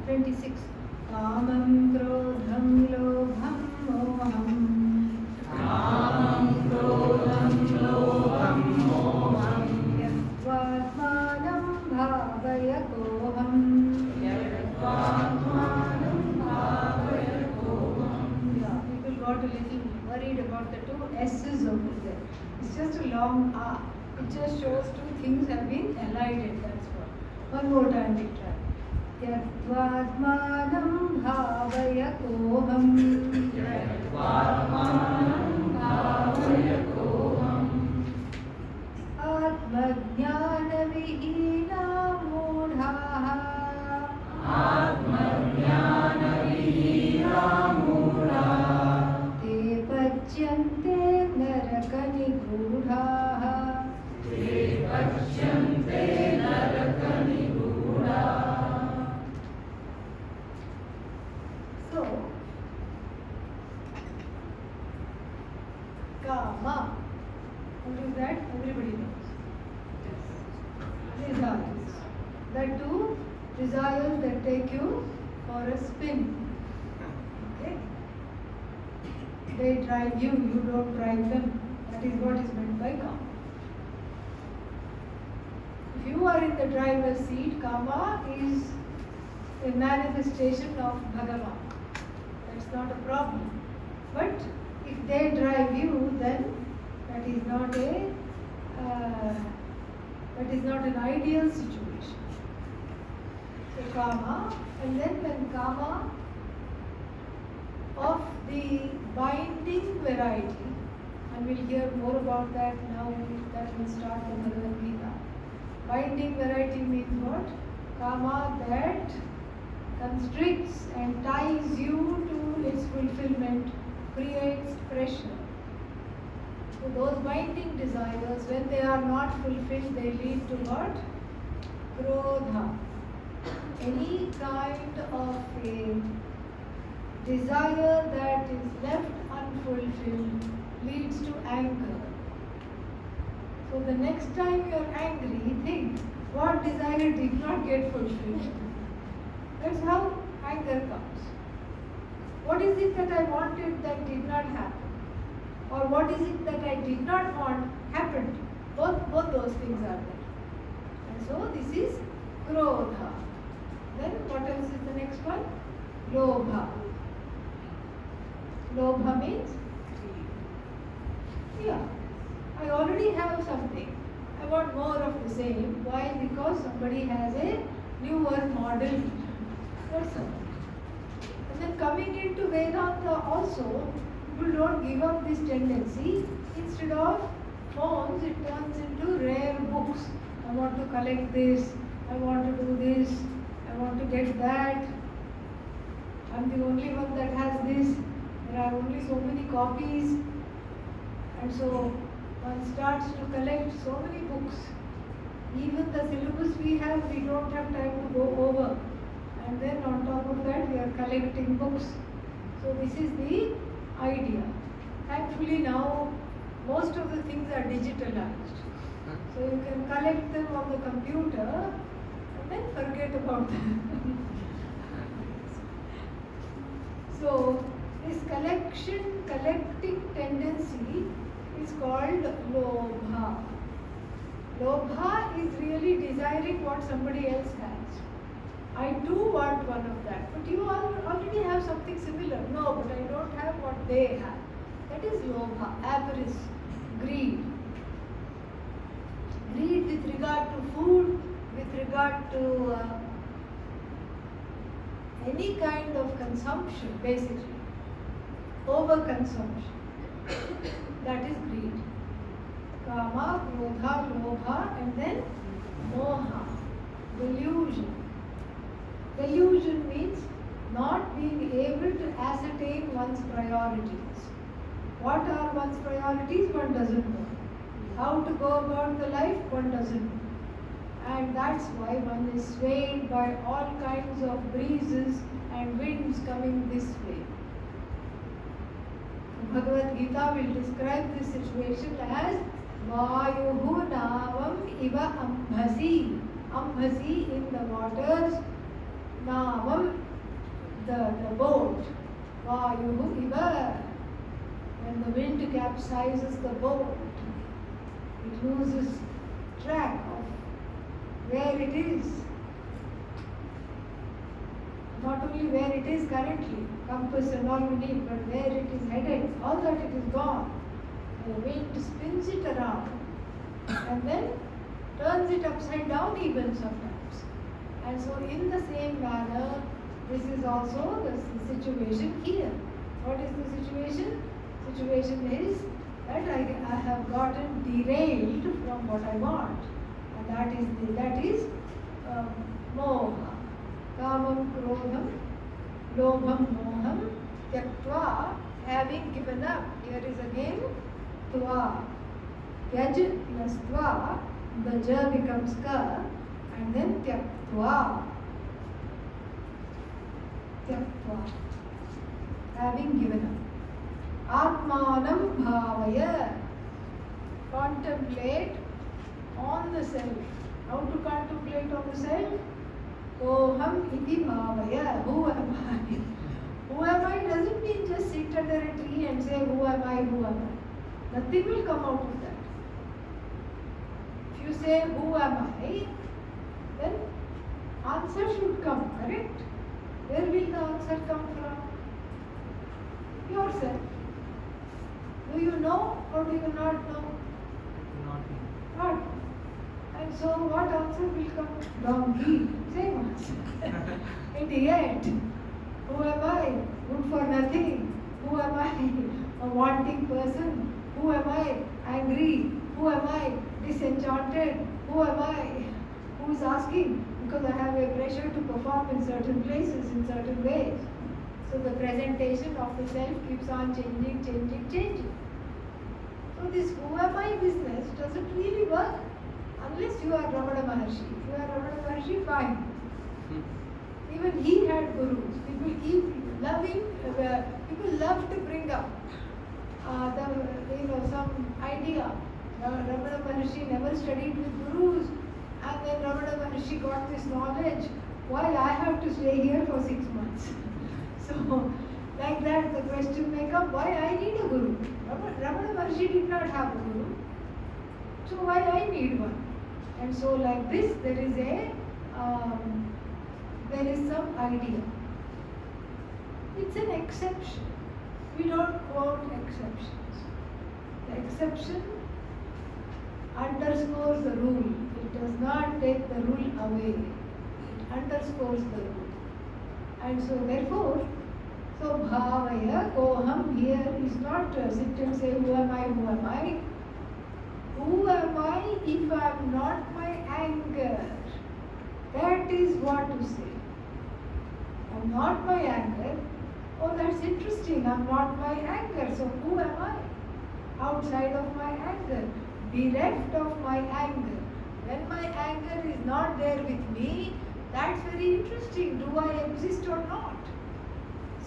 26. Kamam krodham lobham moham. Kamam krodham lobham moham. Yatvatmanam bhavayakoham. Yatvatmanam bhavayakoham. Yeah, people got a little worried about the two S's over there. It's just a long R. It just shows two things have been elided, that's what. One more time we try. Yatvatmanam bhavayakoham. Yatvatmanam bhavayakoham. Atmajnana-vihina mudhaha. Atmajnana-vihina mudhaha. Te pachyante narakani-gudhaha. Te pachyante narakani-gudhaha. So, Kama. What is that? Everybody knows. Desires. The two desires that take you for a spin. Okay? They drive you, you don't drive them. That is what is meant by Kama. If you are in the driver's seat, Kama is a manifestation of Bhagavan. That's not a problem. But if they drive you, then that is not an ideal situation. So Kama, and then when Kama of the binding variety, and we'll hear more about that now that will start the Bhagavad Gita. Binding variety means what? Kama that constricts and ties you to its fulfillment, creates pressure. So those binding desires, when they are not fulfilled, they lead to what? Krodha. Any kind of a desire that is left unfulfilled leads to anger. So the next time you are angry, think, what desire did not get fulfilled? That's how anger comes. What is it that I wanted that did not happen? Or what is it that I did not want happened? Both those things are there. And so this is Krodha. Then what else is the next one? Lobha. Lobha means? Yeah. I already have something. I want more of the same. Why? Because somebody has a newer model. That's all. And then coming into Vedanta also, people don't give up this tendency. Instead of phones, it turns into rare books. I want to collect this. I want to do this. I want to get that. I'm the only one that has this. There are only so many copies. And so one starts to collect so many books. Even the syllabus we have, we don't have time to go over. And then on top of that, we are collecting books. So this is the idea. Thankfully now, most of the things are digitalized. So you can collect them on the computer and then forget about them. So this collecting tendency is called Lobha. Lobha is really desiring what somebody else has. I too want one of that, but you already have something similar. No, but I don't have what they have. That is Lobha, avarice, greed. Greed with regard to food, with regard to any kind of consumption, basically. Overconsumption. That is greed. Kama, Krodha, Lobha, and then Moha, delusion. Delusion means not being able to ascertain one's priorities. What are one's priorities? One doesn't know. How to go about the life? One doesn't know. And that's why one is swayed by all kinds of breezes and winds coming this way. Bhagavad Gita will describe this situation as Vayuhu navam iva ambhasi. Ambhasi in the waters, Navam, the boat. Vayuhu iva. When the wind capsizes the boat, it loses track of where it is. Not only where it is currently, compass and all we need, but where it is headed, all that it is gone. The wind spins it around and then turns it upside down even sometimes. And so in the same manner, this is also the situation here. What is the situation? Situation is that I have gotten derailed from what I want. And that is moha. Kamam, krodham, lobham, moham, tyaktva, having given up. Here is again tva. Tyaj plus tva, the ja becomes ka, and then tyaktva. Tyaktva, having given up. Atmanam bhavaya, contemplate on the self. How to contemplate on the self? Oham iti bhavaya, who am I? Who am I doesn't mean just sit under a tree and say who am I, who am I. Nothing will come out of that. If you say who am I, then answer should come, correct? Where will the answer come from? Yourself. Do you know or do you not know? Not. And so what answer will come? Donkey. Same answer. Idiot. Who am I? Good for nothing. Who am I? A wanting person. Who am I? Angry. Who am I? Disenchanted. Who am I? Who is asking? Because I have a pressure to perform in certain places, in certain ways. So the presentation of the self keeps on changing. So this who am I business doesn't really work unless you are Ramana Maharshi. If you are Ramana Maharshi, fine. Even he had gurus. People keep loving, people love to bring up some idea. Ramana Maharshi never studied with gurus, and then Ramana Maharshi got this knowledge. Why I have to stay here for 6 months? So, like that, the question may come, why I need a guru? Ramana Maharshi did not have a guru. So why I need one? And so like this, there is some idea. It's an exception. We don't quote exceptions. The exception underscores the rule. It does not take the rule away. It underscores the rule. And so therefore, so bhavaya, koham here is not sit and say who am I, who am I? Who am I if I am not my anger? That is what to say. I am not my anger. Oh, that's interesting. I am not my anger. So who am I? Outside of my anger. Bereft of my anger. When my anger is not there with me, that's very interesting. Do I exist or not?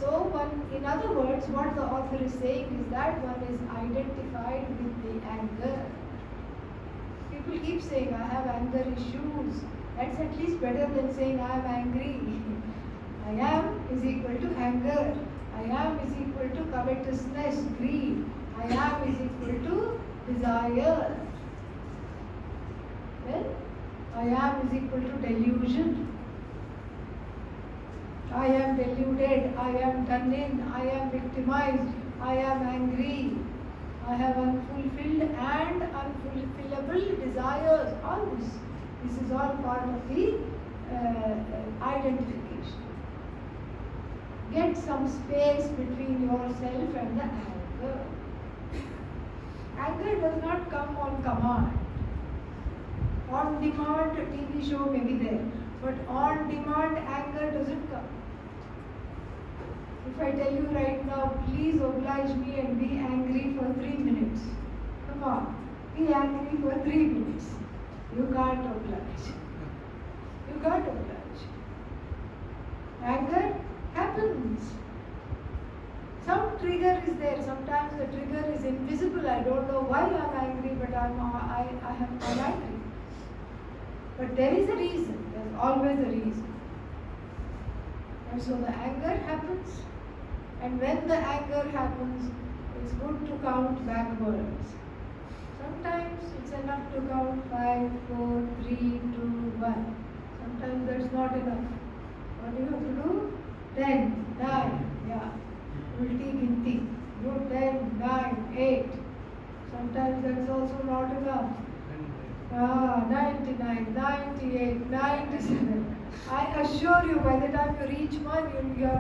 So in other words, what the author is saying is that one is identified with the anger. People keep saying, I have anger issues. That's at least better than saying I am angry. I am is equal to anger. I am is equal to covetousness, greed. I am is equal to desire. Well, I am is equal to delusion. I am deluded, I am done in, I am victimized, I am angry, I have unfulfilled and unfulfillable desires. All this is all part of the identification. Get some space between yourself and the anger. Anger does not come on command. On demand, a TV show may be there, but on demand anger doesn't come. If I tell you right now, please oblige me and be angry for 3 minutes. Come on, be angry for 3 minutes. You can't oblige. You can't oblige. Anger happens. Some trigger is there. Sometimes the trigger is invisible. I don't know why I'm angry, but I'm angry. But there is a reason. There's always a reason. And so the anger happens. And when the anger happens, it's good to count backwards. Sometimes it's enough to count 5, 4, 3, 2, 1. Sometimes that's not enough. What do you have to do? 10, 9, yeah. Ulti ginti. Do 10, 9, 8. Sometimes that's also not enough. 99, 98, 97. I assure you, by the time you reach one, you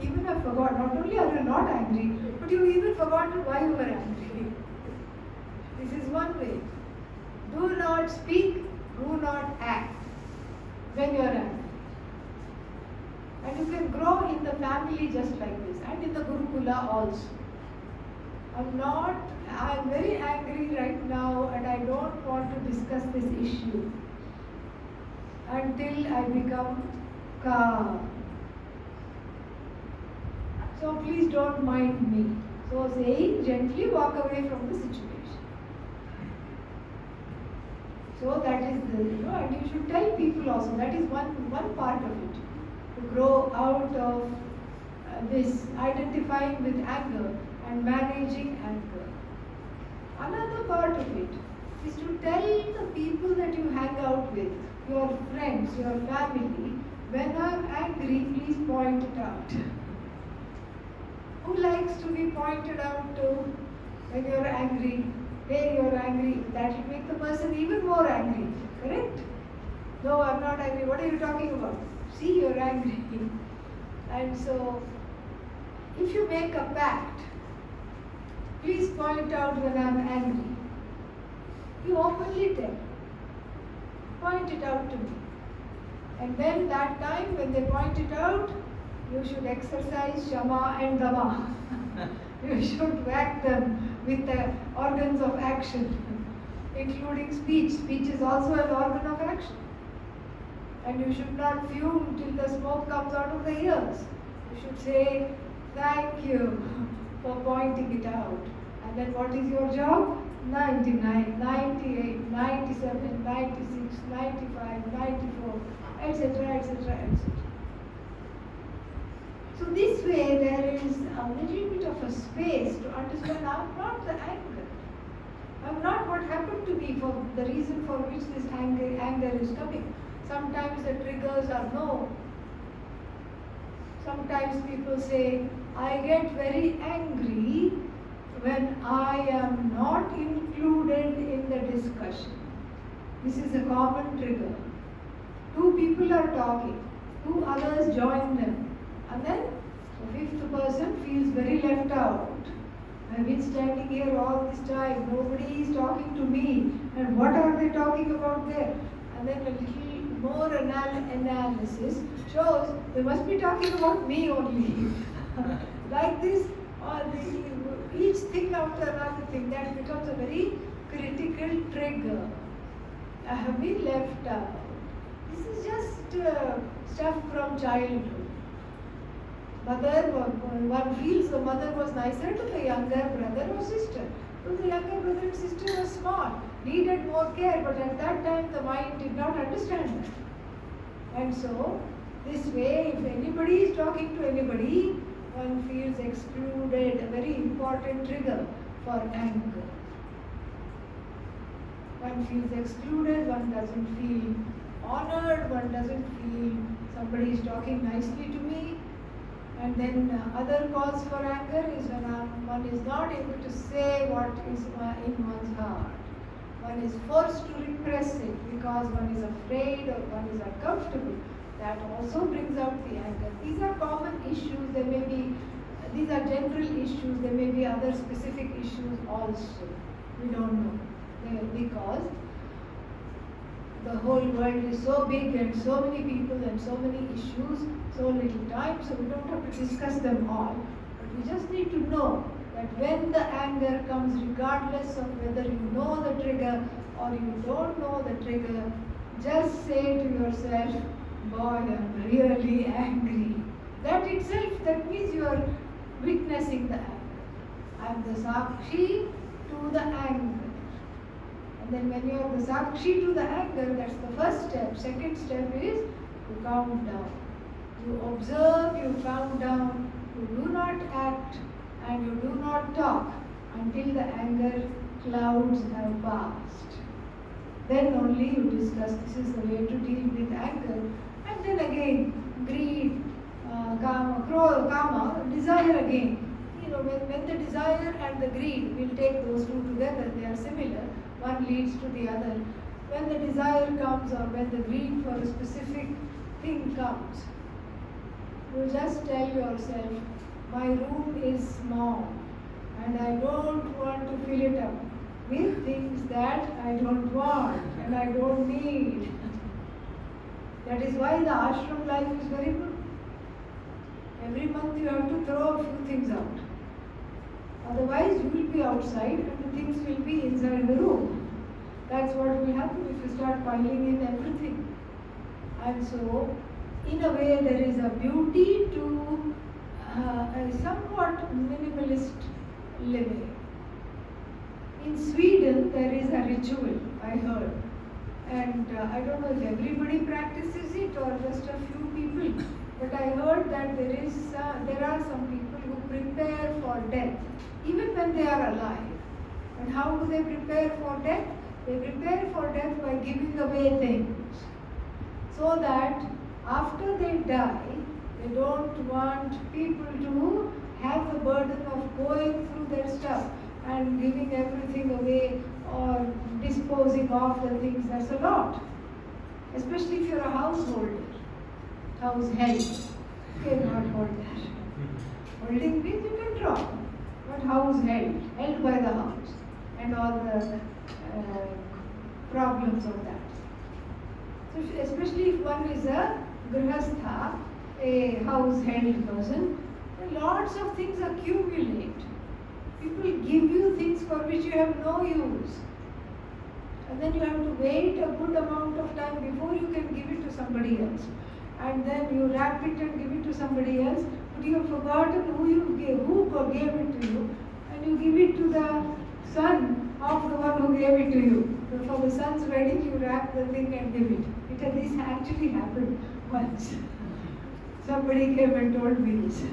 even have forgotten. Not only are you not angry, but you even forgotten why you were angry. This is one way. Do not speak, do not act when you are angry. And you can grow in the family just like this, and in the Gurukula also. I'm very angry right now, and I don't want to discuss this issue until I become calm. So please don't mind me. So saying, gently walk away from the situation. So that is and you should tell people also. That is one part of it. To grow out of this identifying with anger and managing anger. Another part of it is to tell the people that you hang out with, your friends, your family, when I'm angry, please point it out. Who likes to be pointed out to when you're angry? Hey, you're angry. That will make the person even more angry. Correct? No, I'm not angry. What are you talking about? See, you're angry. And so, if you make a pact, please point out when I'm angry. You openly tell. Point it out to me. And then that time when they point it out, you should exercise Shama and Dama. You should whack them with the organs of action, including speech. Speech is also an organ of action. And you should not fume till the smoke comes out of the ears. You should say, thank you for pointing it out. And then what is your job? 99, 98, 97, 96, 95, 94, etc., etc., etc. So this way there is a little bit of a space to understand I'm not the anger. I'm not what happened to me for the reason for which this anger is coming. Sometimes the triggers are no. Sometimes people say, I get very angry when I am not included in the discussion. This is a common trigger. Two people are talking, two others join them, and then the fifth person feels very left out. I've been standing here all this time, nobody is talking to me, and what are they talking about there? And then a little more analysis shows they must be talking about me only. Like this, or each thing after another thing, that becomes a very critical trigger. I have been left out. This is just stuff from childhood. One feels the mother was nicer to the younger brother or sister. So the younger brother and sister were small, needed more care, but at that time the mind did not understand that. And so, this way, if anybody is talking to anybody, one feels excluded, a very important trigger for anger. One feels excluded, one doesn't feel honored, one doesn't feel somebody is talking nicely to me. And then other cause for anger is when one is not able to say what is in one's heart. One is forced to repress it because one is afraid or one is uncomfortable. That also brings out the anger. These are common issues. These are general issues. There may be other specific issues also. We don't know. Because the whole world is so big and so many people and so many issues, so little time, so we don't have to discuss them all. But we just need to know that when the anger comes, regardless of whether you know the trigger or you don't know the trigger, just say to yourself, boy, I'm really angry. That itself, that means you are witnessing the anger. I'm the Sakshi to the anger. And then when you are the Sakshi to the anger, that's the first step. Second step is to calm down. You observe, you calm down, you do not act and you do not talk until the anger clouds have passed. Then only you discuss. This is the way to deal with anger. And then again, greed, kama, desire again. When the desire and the greed, we'll take those two together, they are similar, one leads to the other. When the desire comes or when the greed for a specific thing comes, you just tell yourself, my room is small and I don't want to fill it up with things that I don't want and I don't need. That is why the ashram life is very good. Every month you have to throw a few things out. Otherwise you will be outside and the things will be inside the room. That's what will happen if you start piling in everything. And so, in a way, there is a beauty to a somewhat minimalist living. In Sweden, there is a ritual, I heard. And I don't know if everybody practices it or just a few people. But I heard that there are some people who prepare for death, even when they are alive. And how do they prepare for death? They prepare for death by giving away things. So that after they die, they don't want people to have the burden of going through their stuff and giving everything away or disposing of the things. That's a lot. Especially if you're a householder. House held. You cannot hold that. Holding means you can drop. But house held by the house. And all the problems of that. So especially if one is a grihastha, a house-held person, then lots of things accumulate. People give you things for which you have no use. And then you have to wait a good amount of time before you can give it to somebody else. And then you wrap it and give it to somebody else, but you have forgotten who gave it to you, and you give it to the son of the one who gave it to you. So for the son's wedding, you wrap the thing and give it. This actually happened once. Somebody came and told me this.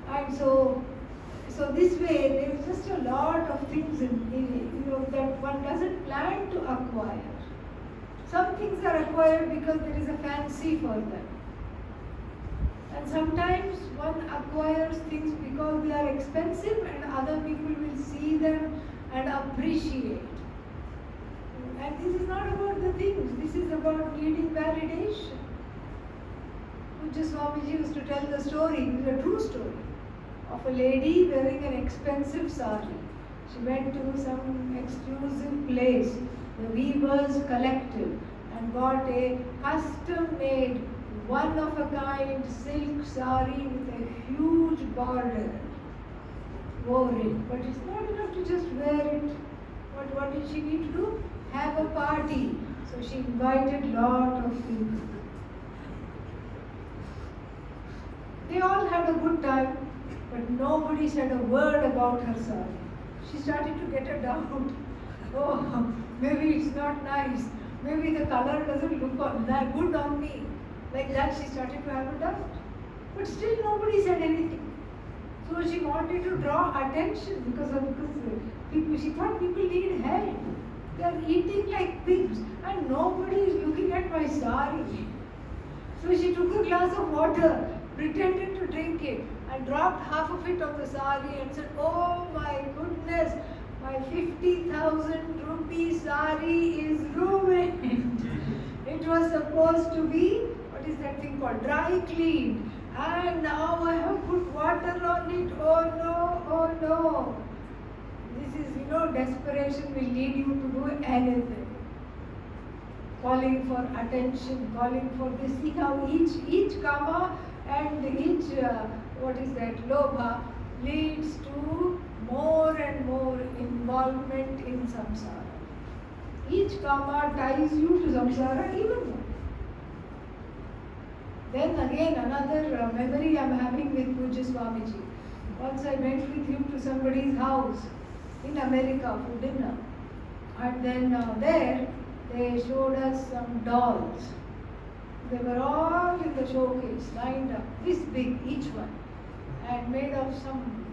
And so this way, there is just a lot of things that one doesn't plan to acquire. Some things are acquired because there is a fancy for them. And sometimes one acquires things because they are expensive and other people will see them and appreciate. And this is not about the things, this is about needing validation. Pujya Swamiji used to tell the story, it is a true story, of a lady wearing an expensive sari. She went to some exclusive place, the Weavers Collective, and got a custom-made, one-of-a-kind silk sari with a huge border. Wore it, but it's not enough to just wear it. But what did she need to do? Have a party. So she invited lot of people. They all had a good time, but nobody said a word about her sari. She started to get a doubt. Oh, maybe it's not nice. Maybe the color doesn't look that good on me. Like that, she started to have a doubt. But still nobody said anything. So she wanted to draw attention because people, she thought people need help. They are eating like pigs and nobody is looking at my sari. So she took a glass of water, pretended to drink it, and dropped half of it on the sari and said, oh my goodness, my 50,000 rupee sari is ruined. It was supposed to be, what is that thing called, dry cleaned. And now I have put water on it. Oh no, oh no. This is, desperation will lead you to do anything. Calling for attention, calling for this. See how each kama and each, lobha leads to more and more involvement in samsara. Each kama ties you to samsara even more. Then again, another memory I am having with Pujya Swamiji. Once I went with him to somebody's house in America for dinner. And then there, they showed us some dolls. They were all in the showcase, lined up, this big, each one, and made of some,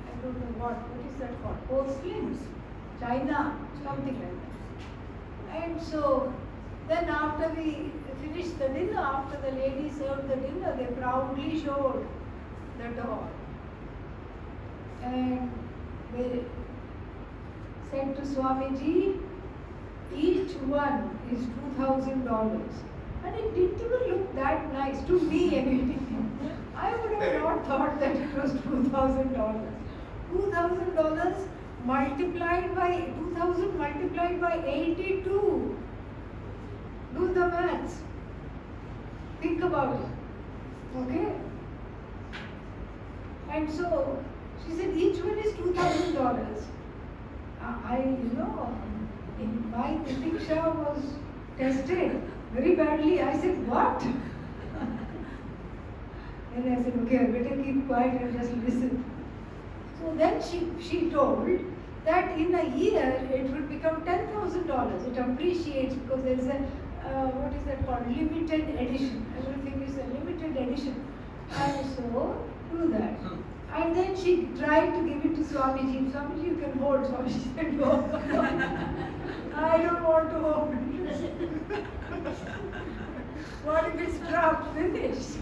I don't know what is that called? Porcelain, China, something like that. And so, then after we finished the dinner, after the lady served the dinner, they proudly showed the doll. And they said to Swamiji, each one is $2,000. And it didn't even look that nice to me anyway. I would have not thought that it was $2,000. $2,000 multiplied by 2,000 multiplied by 82. Do the maths. Think about it. Okay? And so she said each one is $2,000. My Tiksha was tested very badly. I said, what? And I said, okay, I better keep quiet and just listen. So then she told that in a year it would become $10,000. It appreciates because there is a, what is that called? Limited edition. Everything is a limited edition. And so, do that. And then she tried to give it to Swamiji. Swamiji, you can hold. Swamiji said, no. I don't want to hold. What if it's dropped? Finished.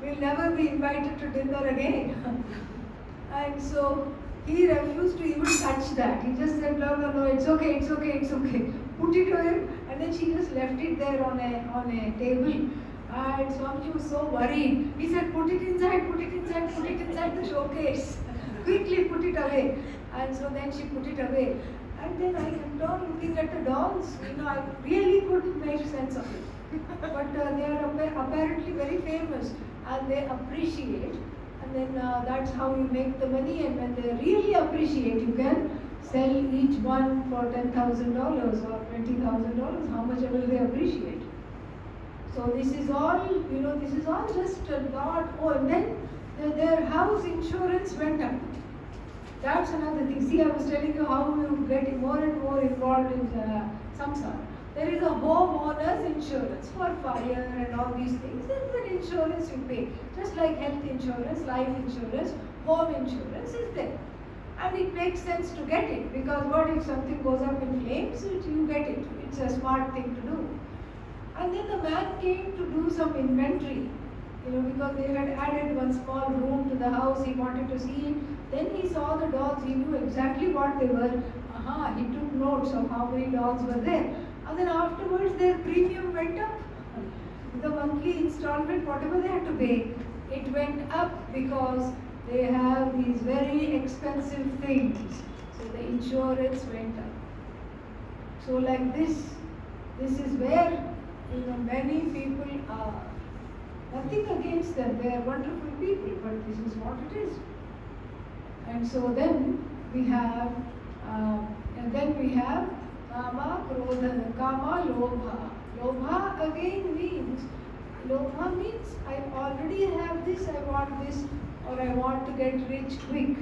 We'll never be invited to dinner again. And so he refused to even touch that. He just said, no, it's okay. Put it away. And then she just left it there on a table. And Swamiji was so worried. He said, put it inside the showcase. Quickly put it away. And so then she put it away. And then I kept on looking at the dolls. I really couldn't make sense of it. But they are apparently very famous and they appreciate. And then that's how you make the money. And when they really appreciate, you can sell each one for $10,000 or $20,000, how much ever they appreciate. So this is all, this is all just not. Oh, and then their house insurance went up. That's another thing. See, I was telling you how you get more and more involved in samsara. There is a homeowner's insurance for fire and all these things. There's an insurance you pay. Just like health insurance, life insurance, home insurance is there. And it makes sense to get it because what if something goes up in flames, you get it. It's a smart thing to do. And then the man came to do some inventory, because they had added one small room to the house. He wanted to see it. Then he saw the dogs. He knew exactly what they were. He took notes of how many dogs were there. And then afterwards, their premium went up. The monthly installment, whatever they had to pay, it went up because they have these very expensive things. So the insurance went up. So like this is where many people are. Nothing against them, they are wonderful people, but this is what it is. And so then we have Kama, Krodha, Kama, Lobha. Lobha again means I already have this, I want this, or I want to get rich quick.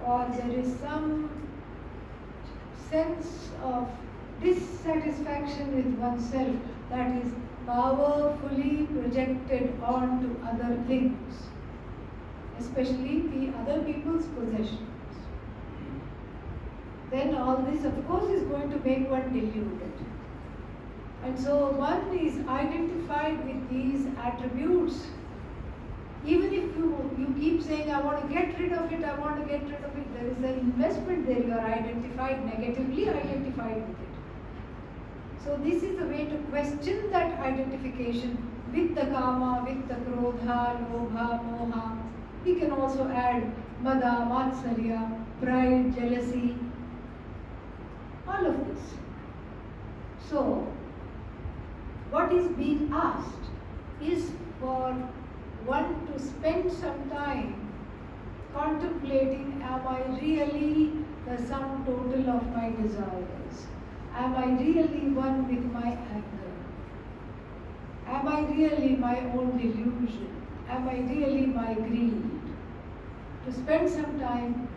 Or there is some sense of dissatisfaction with oneself that is powerfully projected onto other things, especially the other people's possessions. Then all this, of course, is going to make one deluded. And so one is identified with these attributes. Even if you keep saying, I want to get rid of it, there is an investment there, you are identified, negatively identified with it. So this is the way to question that identification with the kama, with the krodha, lobha, moha. We can also add mada, matsarya, pride, jealousy, all of this. So, what is being asked is for one to spend some time contemplating, am I really the sum total of my desires? Am I really one with my anger? Am I really my own delusion? Am I really my greed? To spend some time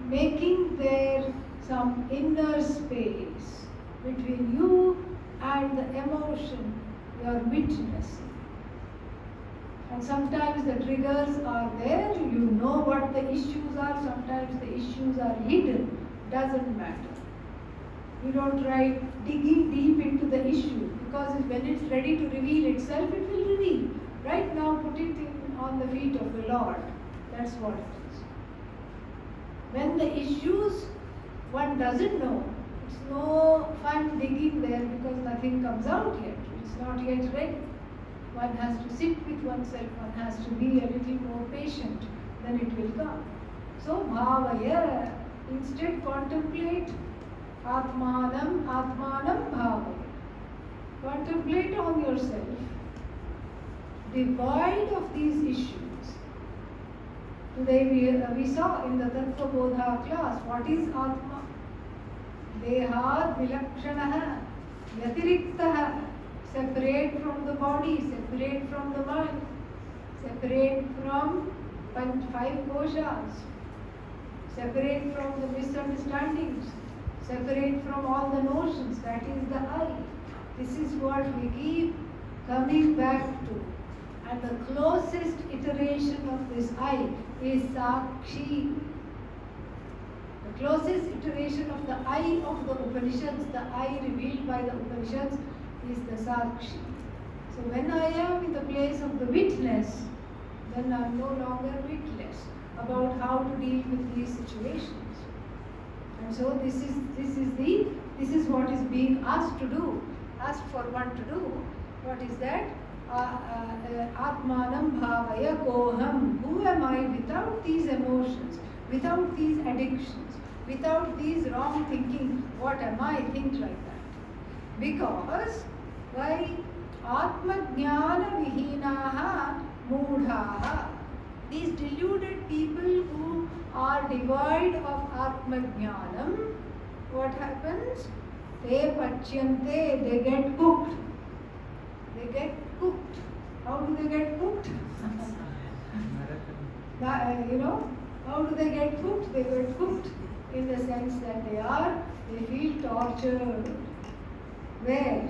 making there some inner space between you and the emotion you are witnessing. And sometimes the triggers are there, you know what the issues are, sometimes the issues are hidden, doesn't matter. You don't try digging deep into the issue, because when it's ready to reveal itself, it will reveal. Right now, put it on the feet of the Lord. That's what it is. When the issues one doesn't know, it's no fun digging there because nothing comes out yet. It's not yet ready. One has to sit with oneself, one has to be a little more patient, then it will come. So, bhavaya, instead contemplate atmanam bhavaya. Contemplate on yourself, devoid of these issues. Today we saw in the Tattva Bodha class, what is Atma? Dehat vilakshanaha, yatiriktaha, separate from the body, separate from the mind, separate from five koshas, separate from the misunderstandings, separate from all the notions, that is the I. This is what we keep coming back to. And the closest iteration of this I is Sakshi. The closest iteration of the I of the Upanishads, the I revealed by the Upanishads, is the Sakshi. So when I am in the place of the witness, then I am no longer witless about how to deal with these situations. And so this is what is being asked for one to do. What is that? Atmanam bhavaya koham. Who am I without these emotions, without these addictions, without these wrong thinking? What am I? Think like that. Because why? Atmajnana vihinaha moodhaha. These deluded people who are devoid of Atmajnanam, what happens? Te pachyante, they get cooked. They get cooked. How do they get cooked? How do they get cooked? They get cooked in the sense that they feel tortured. Where?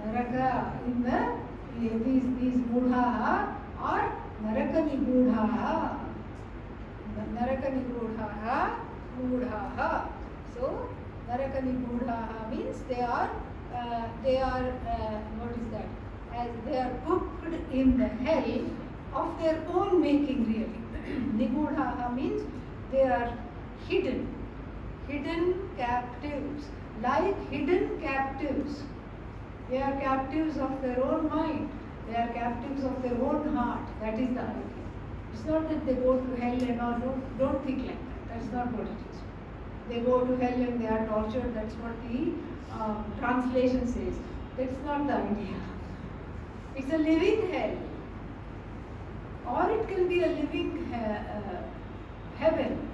Naraka, these mudhaha are Naraka nigudhaha. Naraka nigudhaha, mudhaha. So, Naraka nigudhaha means they are what is that? As they are cooked in the hell of their own making, really. Nigudhaha means they are hidden captives, like hidden captives. They are captives of their own mind. They are captives of their own heart. That is the idea. It's not that they go to hell and all. Don't think like that. That's not what it is. They go to hell and they are tortured. That's what the translation says. That's not the idea. It's a living hell. Or it can be a living heaven.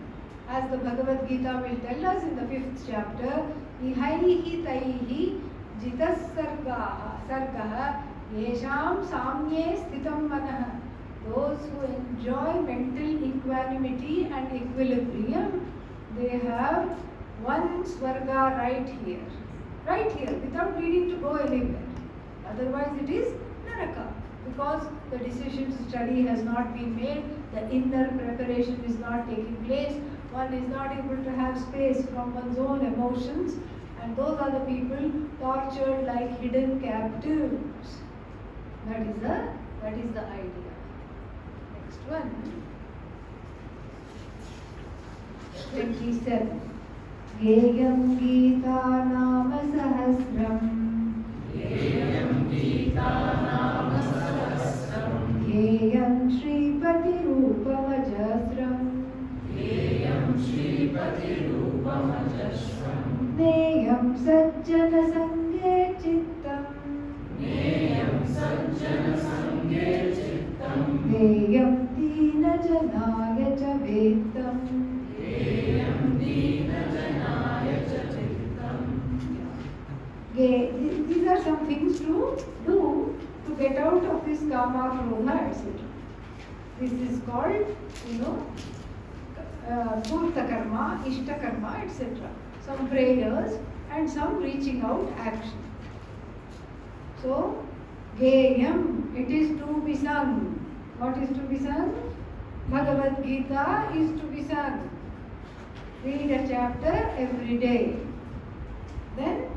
As the Bhagavad Gita will tell us in the 5th chapter, ihaihi taihi jitas sargaha yesham samye sthitam manah. Those who enjoy mental equanimity and equilibrium, they have one Swarga right here, without needing to go anywhere. Otherwise it is Naraka, because the decision to study has not been made, the inner preparation is not taking place, one is not able to have space from one's own emotions, and those are the people tortured like hidden captives. That is the idea. Next one. 27. Geyam Gita Nama Sahasram. Geyam Gita Nama Sahasram. Geyam Shripati Rupamajasram. Geyam Shripati Rupamajasram. Neyam Sajjana Sanghe Chittam. Neyam Sajjana Sanghe Chittam. Neyam Dina Janaya Cha Vettam. Geyam Dina Janaya Cha Chittam. These are some things to do to get out of this kama, krodha, etc. This is called, purta karma, ishta karma, etc. Some prayers and some reaching out action. So, Geyam, it is to be sung. What is to be sung? Bhagavad Gita is to be sung. Read a chapter every day. Then,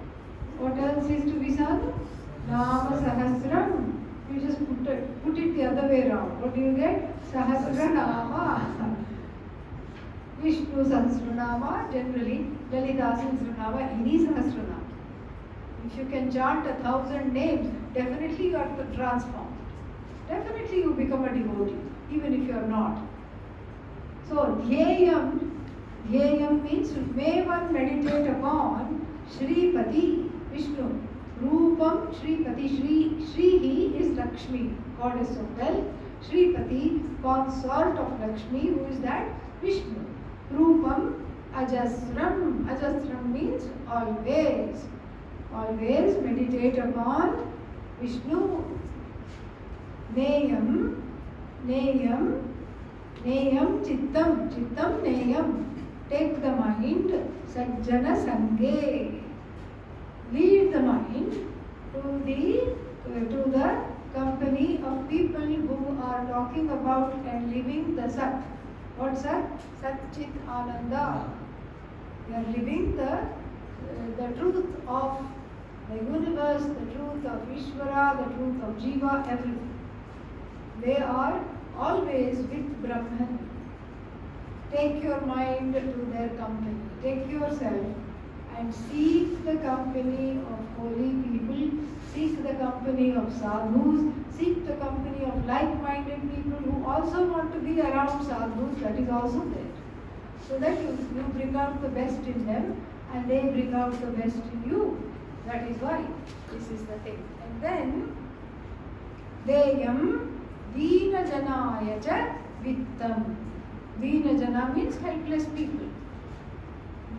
what else is to be sung? Nama Sahasram. You just put it the other way around. What do you get? Sahasra Nama. Vishnu Sahasranama, generally Lalita Sahasranama, any Sahasranama. If you can chant 1,000 names, definitely you are transformed. Definitely you become a devotee, even if you are not. So, Dhyayam means may one meditate upon Shripati, Vishnu. Rupam Shripati, Shrihi is Lakshmi, goddess of wealth. Shripati, consort of Lakshmi, who is that? Vishnu. Rupam Ajasram. Ajasram means always. Always meditate upon Vishnu. Neyam Chittam. Chittam Neyam. Take the mind. Sajjana Sange. Lead the mind to the company of people who are talking about and living the Sat. What Sat? Sat Chit Ananda. They are living the truth of the universe, the truth of Ishvara, the truth of Jiva, everything. They are always with Brahman. Take your mind to their company. Take yourself and seek the company of holy people, seek the company of sadhus, seek the company of like-minded people who also want to be around sadhus, that is also there. So that you bring out the best in them and they bring out the best in you. That is why this is the thing. And then, Deyam Deena Janaya Cha Vittam. Deena Jana means helpless people.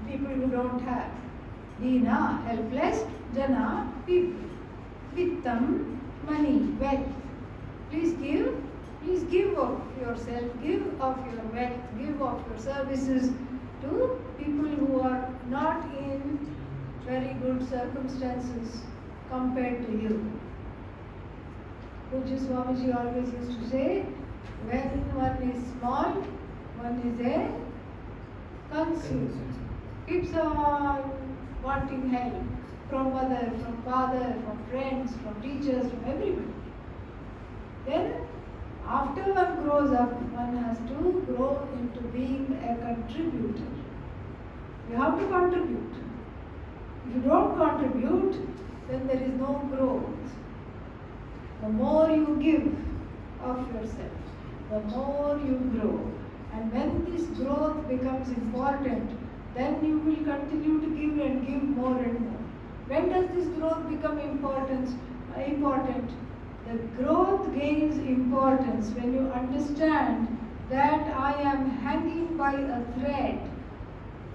People who don't have. Deena, helpless. Jana, people. Vittam, money, wealth. Please give of yourself, give of your wealth, give of your services to people who are not in very good circumstances compared to you. Pujya Swamiji always used to say, when one is small, one is a consumer. Keeps on wanting help from mother, from father, from friends, from teachers, from everybody. Then, after one grows up, one has to grow into being a contributor. You have to contribute. If you don't contribute, then there is no growth. The more you give of yourself, the more you grow. And when this growth becomes important, then you will continue to give and give more and more. When does this growth become important? The growth gains importance when you understand that I am hanging by a thread.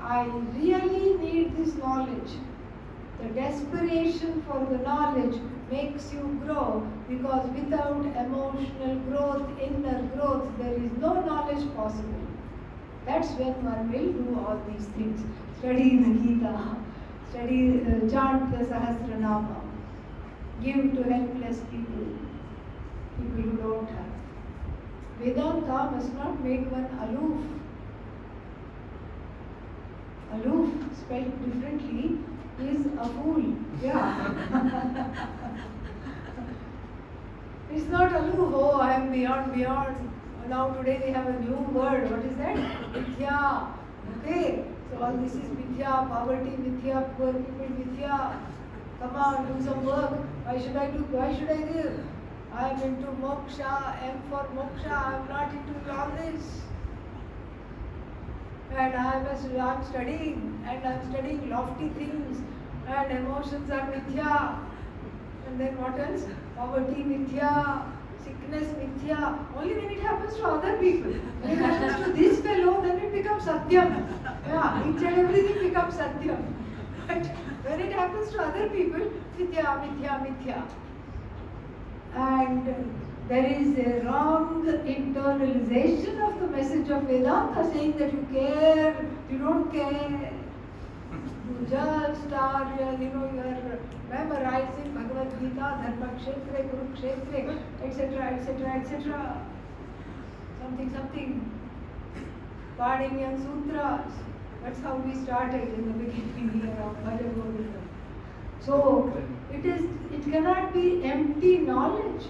I really need this knowledge. The desperation for the knowledge makes you grow, because without emotional growth, inner growth, there is no knowledge possible. That's when one will do all these things. Study the Gita, chant the Sahasranama, give to helpless people who don't have. Vedanta must not make one aloof. Aloof, spelled differently, is a fool. Yeah. It's not aloof, oh, I am beyond. Now today they have a new word. What is that? Mithya. Okay. So all this is mithya, poverty mithya, poor people mithya. Come on, do some work. Why should I give? I am into moksha, I am for moksha, I am not into all this. And I am studying lofty things, and emotions are mithya. And then what else? Poverty mithya, sickness mithya. Only when it happens to other people. When it happens to this fellow, then it becomes satyam. Yeah, each and everything becomes satyam. But when it happens to other people, mithya. And there is a wrong internalization of the message of Vedanta, saying that you care, you don't care. You just are, you are memorizing Bhagavad Gita, Dharma Kshetre, Kurukshetre, etc., etc., etc. Something. Paninian Sutras. That's how we started in the beginning here of Bhajagovindam. So, it cannot be empty knowledge.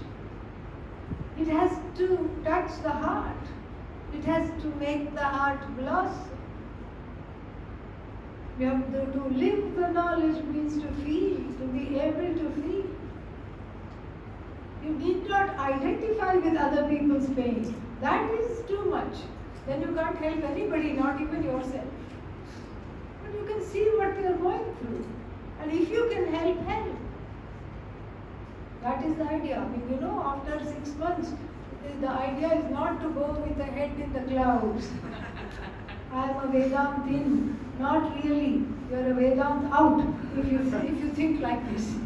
It has to touch the heart. It has to make the heart blossom. We have to live the knowledge means to feel, to be able to feel. You need not identify with other people's pain. That is too much. Then you can't help anybody, not even yourself. But you can see what they are going through. And if you can help, help. That is the idea. I mean, after 6 months, the idea is not to go with the head in the clouds. I am a Vedantin. Not really. You are a Vedant out if you think like this.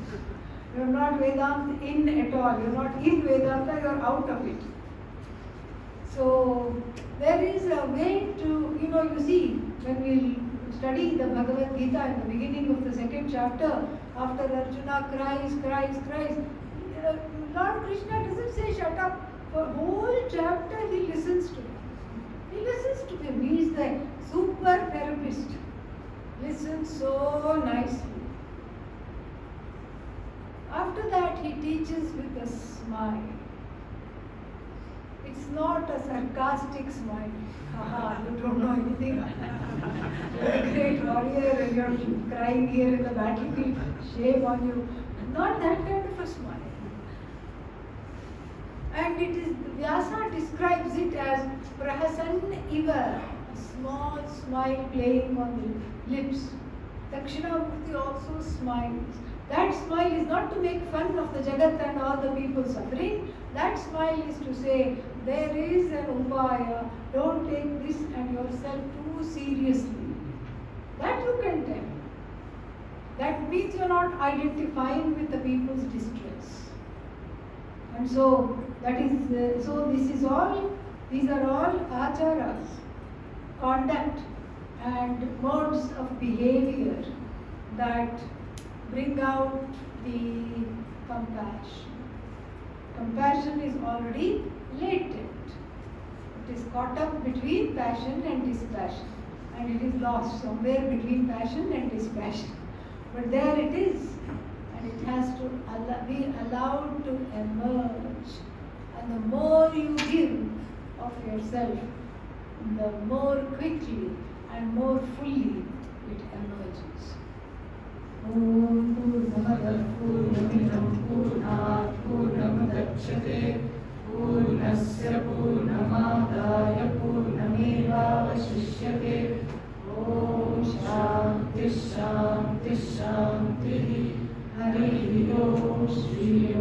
You are not Vedant in at all. You are not in Vedanta, you are out of it. So, there is a way to, you see, when we study the Bhagavad Gita in the beginning of the 2nd chapter, after Arjuna cries, Lord Krishna doesn't say shut up. For whole chapter he listens to him. He listens to him. He is the super therapist. Listens so nicely. After that he teaches with a smile. It's not a sarcastic smile. Haha, you don't know anything. You're a great warrior and you're crying here in the battlefield. Shame on you. Not that kind of a smile. And Vyasa describes it as prahasan iva, a small smile playing on the lips. Dakshinamurti also smiles. That smile is not to make fun of the Jagat and all the people suffering. That smile is to say, there is an upaya, don't take this and yourself too seriously. That you can tell. That means you are not identifying with the people's distress. And so, these are all acharas, conduct and modes of behavior that bring out the compassion. Compassion is already latent. It is caught up between passion and dispassion. And it is lost somewhere between passion and dispassion. But there it is. And it has to be allowed to emerge. And the more you give of yourself, the more quickly and more fully it emerges. Om Purnamada Purnamidam Purnat Purnamudachyate Purnasya Purnamadaya Purnameva Vashishyate Om Shanti Shanti Shanti Hari Om Shri